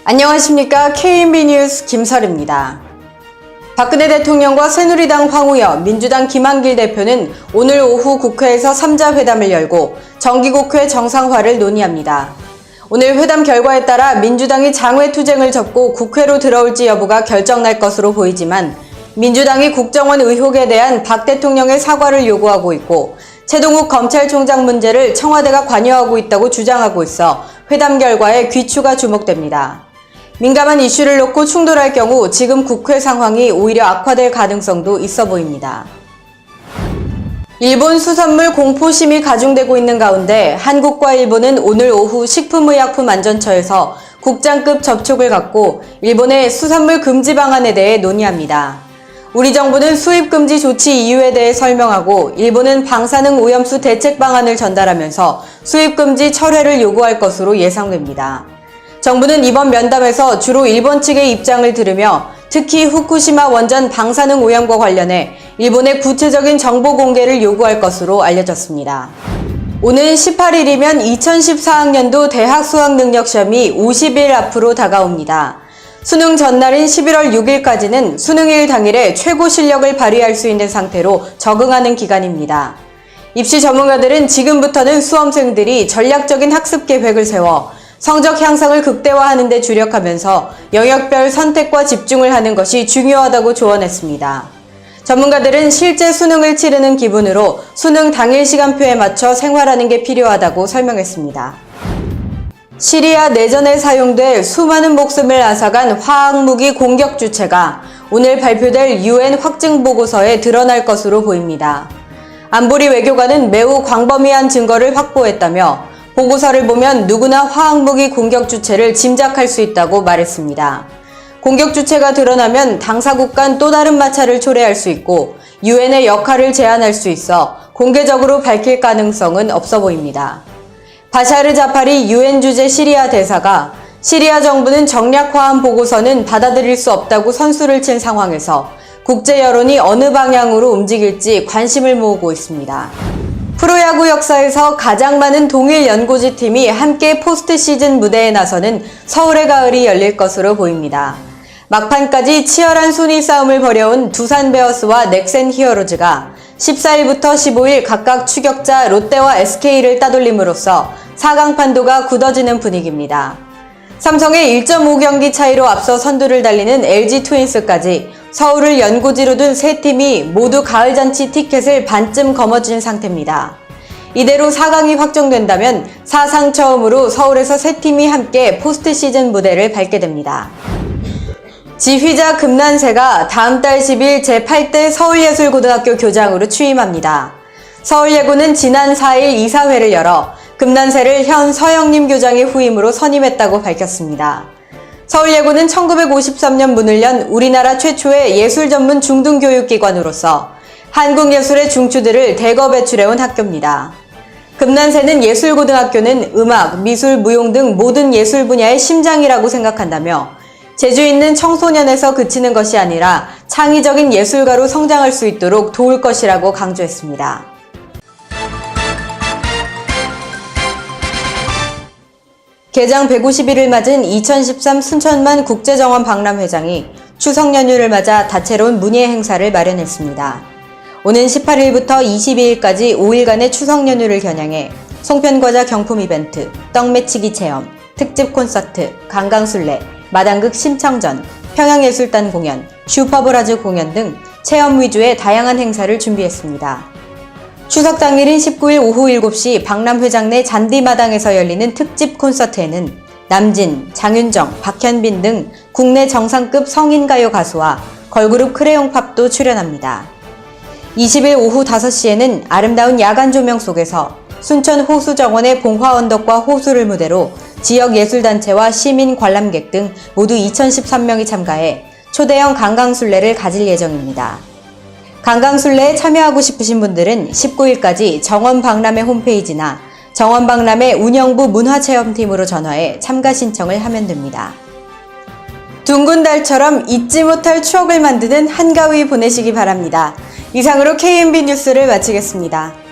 안녕하십니까. KMB 뉴스 김설입니다. 박근혜 대통령과 새누리당 황우여, 민주당 김한길 대표는 오늘 오후 국회에서 3자 회담을 열고 정기국회 정상화를 논의합니다. 오늘 회담 결과에 따라 민주당이 장외투쟁을 접고 국회로 들어올지 여부가 결정날 것으로 보이지만 민주당이 국정원 의혹에 대한 박 대통령의 사과를 요구하고 있고 최동욱 검찰총장 문제를 청와대가 관여하고 있다고 주장하고 있어 회담 결과에 귀추가 주목됩니다. 민감한 이슈를 놓고 충돌할 경우 지금 국회 상황이 오히려 악화될 가능성도 있어 보입니다. 일본 수산물 공포심이 가중되고 있는 가운데 한국과 일본은 오늘 오후 식품의약품안전처에서 국장급 접촉을 갖고 일본의 수산물 금지 방안에 대해 논의합니다. 우리 정부는 수입 금지 조치 이유에 대해 설명하고 일본은 방사능 오염수 대책 방안을 전달하면서 수입 금지 철회를 요구할 것으로 예상됩니다. 정부는 이번 면담에서 주로 일본 측의 입장을 들으며 특히 후쿠시마 원전 방사능 오염과 관련해 일본의 구체적인 정보 공개를 요구할 것으로 알려졌습니다. 오는 18일이면 2014학년도 대학 수학능력시험이 50일 앞으로 다가옵니다. 수능 전날인 11월 6일까지는 수능일 당일에 최고 실력을 발휘할 수 있는 상태로 적응하는 기간입니다. 입시 전문가들은 지금부터는 수험생들이 전략적인 학습 계획을 세워 성적 향상을 극대화하는 데 주력하면서 영역별 선택과 집중을 하는 것이 중요하다고 조언했습니다. 전문가들은 실제 수능을 치르는 기분으로 수능 당일 시간표에 맞춰 생활하는 게 필요하다고 설명했습니다. 시리아 내전에 사용될 수많은 목숨을 앗아간 화학무기 공격 주체가 오늘 발표될 UN 확증 보고서에 드러날 것으로 보입니다. 안보리 외교관은 매우 광범위한 증거를 확보했다며 보고서를 보면 누구나 화학무기 공격 주체를 짐작할 수 있다고 말했습니다. 공격 주체가 드러나면 당사국 간 또 다른 마찰을 초래할 수 있고 유엔의 역할을 제한할 수 있어 공개적으로 밝힐 가능성은 없어 보입니다. 바샤르 자파리 유엔 주재 시리아 대사가 시리아 정부는 정략화한 보고서는 받아들일 수 없다고 선수를 친 상황에서 국제 여론이 어느 방향으로 움직일지 관심을 모으고 있습니다. 프로야구 역사에서 가장 많은 동일 연고지 팀이 함께 포스트 시즌 무대에 나서는 서울의 가을이 열릴 것으로 보입니다. 막판까지 치열한 순위 싸움을 벌여온 두산 베어스와 넥센 히어로즈가 14일부터 15일 각각 추격자 롯데와 SK를 따돌림으로써 4강 판도가 굳어지는 분위기입니다. 삼성의 1.5경기 차이로 앞서 선두를 달리는 LG 트윈스까지 서울을 연고지로 둔 세 팀이 모두 가을잔치 티켓을 반쯤 거머쥔 상태입니다. 이대로 4강이 확정된다면 사상 처음으로 서울에서 세 팀이 함께 포스트 시즌 무대를 밟게 됩니다. 지휘자 금난세가 다음 달 10일 제8대 서울예술고등학교 교장으로 취임합니다. 서울예고는 지난 4일 이사회를 열어 금난세를 현 서영림 교장의 후임으로 선임했다고 밝혔습니다. 서울예고는 1953년 문을 연 우리나라 최초의 예술 전문 중등교육기관으로서 한국예술의 중추들을 대거 배출해온 학교입니다. 금난세는 예술고등학교는 음악, 미술, 무용 등 모든 예술 분야의 심장이라고 생각한다며 재주 있는 청소년에서 그치는 것이 아니라 창의적인 예술가로 성장할 수 있도록 도울 것이라고 강조했습니다. 개장 150일을 맞은 2013 순천만 국제정원 박람회장이 추석 연휴를 맞아 다채로운 문예 행사를 마련했습니다. 오는 18일부터 22일까지 5일간의 추석 연휴를 겨냥해 송편과자 경품 이벤트, 떡매치기 체험, 특집 콘서트, 강강술래, 마당극 심청전, 평양예술단 공연, 슈퍼브라즈 공연 등 체험 위주의 다양한 행사를 준비했습니다. 추석 당일인 19일 오후 7시 박람회장 내 잔디마당에서 열리는 특집 콘서트에는 남진, 장윤정, 박현빈 등 국내 정상급 성인가요 가수와 걸그룹 크레용팝도 출연합니다. 20일 오후 5시에는 아름다운 야간 조명 속에서 순천 호수정원의 봉화언덕과 호수를 무대로 지역 예술단체와 시민 관람객 등 모두 2013명이 참가해 초대형 강강술래를 가질 예정입니다. 강강술래에 참여하고 싶으신 분들은 19일까지 정원박람회 홈페이지나 정원박람회 운영부 문화체험팀으로 전화해 참가 신청을 하면 됩니다. 둥근 달처럼 잊지 못할 추억을 만드는 한가위 보내시기 바랍니다. 이상으로 KMB 뉴스를 마치겠습니다.